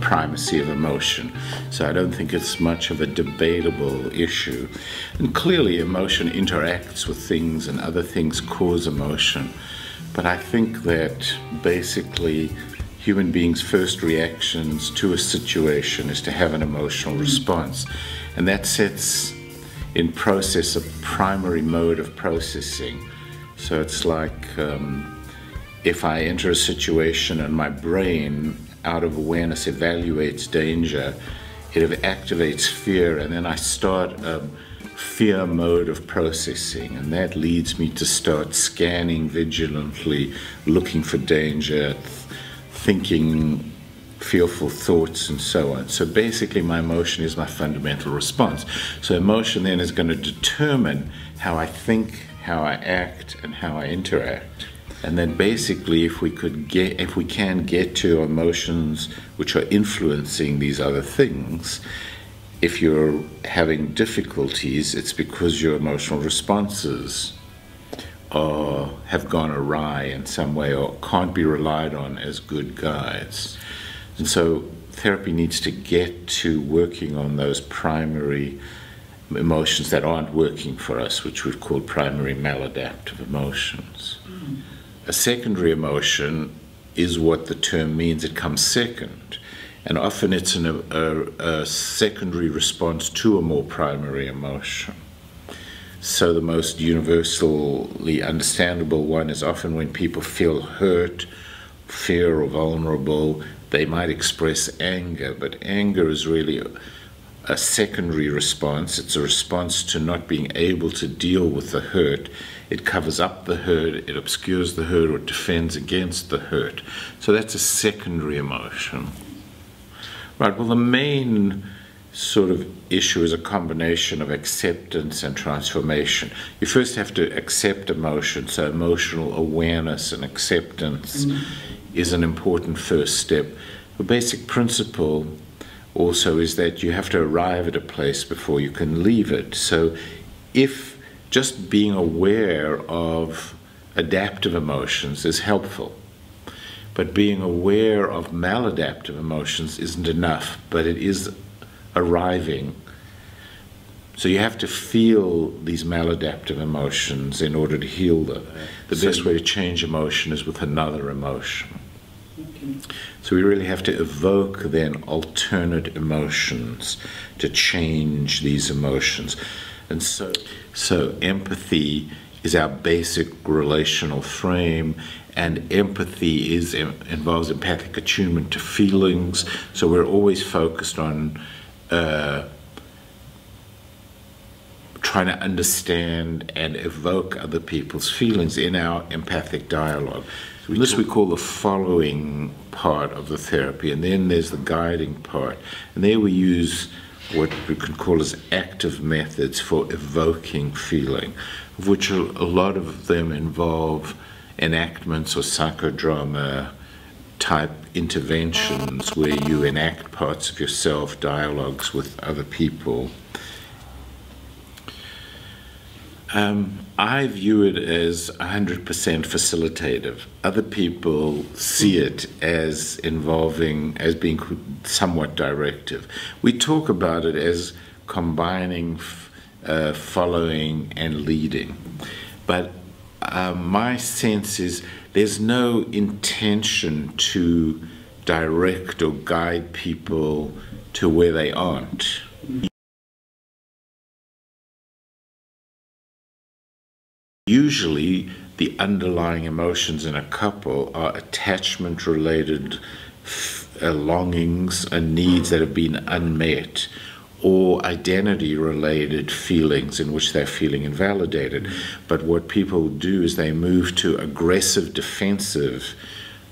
primacy of emotion. So I don't think it's much of a debatable issue. And clearly emotion interacts with things and other things cause emotion. But I think that basically human beings' first reactions to a situation is to have an emotional response. And that sets in process a primary mode of processing. So it's like if I enter a situation and my brain, out of awareness, evaluates danger, it activates fear, and then I start a fear mode of processing, and that leads me to start scanning vigilantly, looking for danger, thinking fearful thoughts and so on. So basically my emotion is my fundamental response. So emotion then is going to determine how I think, how I act, and how I interact. And then basically if we can get to emotions which are influencing these other things, if you're having difficulties, it's because your emotional responses have gone awry in some way or can't be relied on as good guides. And so therapy needs to get to working on those primary emotions that aren't working for us, which we've called primary maladaptive emotions. A secondary emotion is what the term means. It comes second. And often it's a secondary response to a more primary emotion. So the most universally understandable one is often when people feel hurt, fear, or vulnerable, they might express anger, but anger is really a secondary response. It's a response to not being able to deal with the hurt. It covers up the hurt, it obscures the hurt, or defends against the hurt. So that's a secondary emotion. Right, well, the main sort of issue is a combination of acceptance and transformation. You first have to accept emotion, so emotional awareness and acceptance is an important first step. The basic principle also is that you have to arrive at a place before you can leave it. So if just being aware of adaptive emotions is helpful, but being aware of maladaptive emotions isn't enough, but it is arriving. So you have to feel these maladaptive emotions in order to heal them. The best way to change emotion is with another emotion. So we really have to evoke then alternate emotions to change these emotions. And so empathy is our basic relational frame, and empathy involves empathic attunement to feelings. So we're always focused on trying to understand and evoke other people's feelings in our empathic dialogue. This we call the following part of the therapy, and then there's the guiding part. And there we use what we can call as active methods for evoking feeling, of which a lot of them involve enactments or psychodrama type interventions where you enact parts of yourself, dialogues with other people. I view it as 100% facilitative. Other people see it as being somewhat directive. We talk about it as combining following and leading. But my sense is there's no intention to direct or guide people to where they aren't. Usually, the underlying emotions in a couple are attachment-related longings and needs that have been unmet, or identity-related feelings in which they're feeling invalidated. But what people do is they move to aggressive, defensive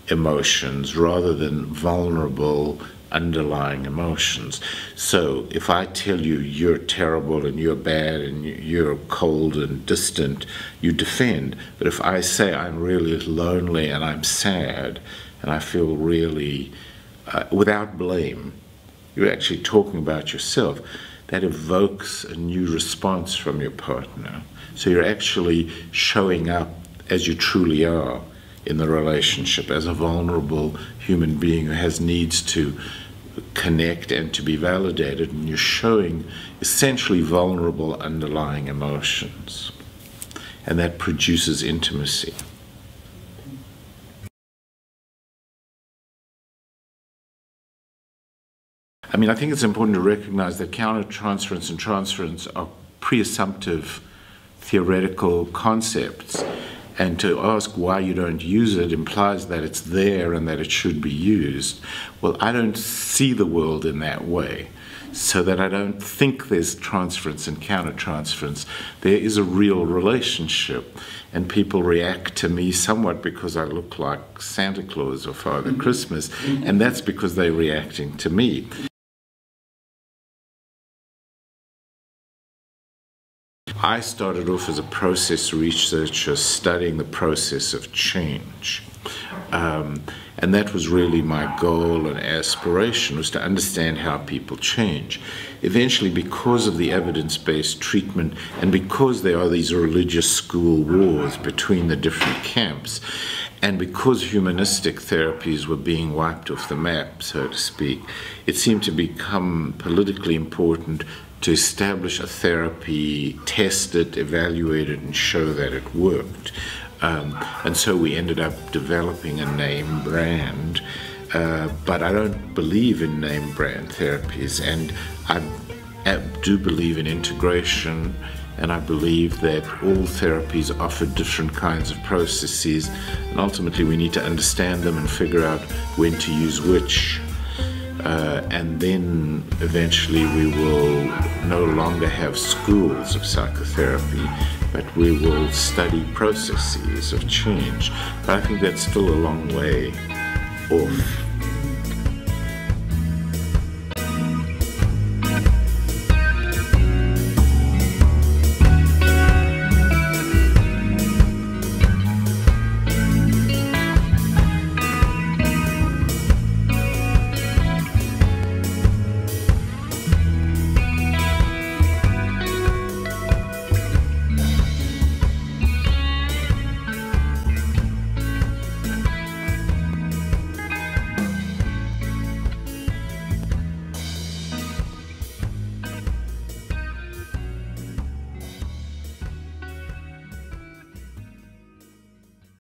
emotions rather than vulnerable, underlying emotions. So if I tell you you're terrible and you're bad and you're cold and distant, you defend. But if I say I'm really lonely and I'm sad and I feel really without blame, you're actually talking about yourself. That evokes a new response from your partner. So you're actually showing up as you truly are in the relationship, as a vulnerable human being who has needs to connect and to be validated, and you're showing essentially vulnerable underlying emotions, and that produces intimacy. I mean, I think it's important to recognize that countertransference and transference are pre-assumptive theoretical concepts, and to ask why you don't use it implies that it's there and that it should be used. Well, I don't see the world in that way, so that I don't think there's transference and countertransference. There is a real relationship, and people react to me somewhat because I look like Santa Claus or Father Christmas, and that's because they're reacting to me. I started off as a process researcher studying the process of change. And that was really my goal and aspiration, was to understand how people change. Eventually, because of the evidence-based treatment and because there are these religious school wars between the different camps, and because humanistic therapies were being wiped off the map, so to speak, it seemed to become politically important to establish a therapy, test it, evaluate it, and show that it worked. And so we ended up developing a name brand, but I don't believe in name brand therapies, and I do believe in integration, and I believe that all therapies offer different kinds of processes, and ultimately we need to understand them and figure out when to use which. And then eventually we will no longer have schools of psychotherapy, but we will study processes of change. But I think that's still a long way off.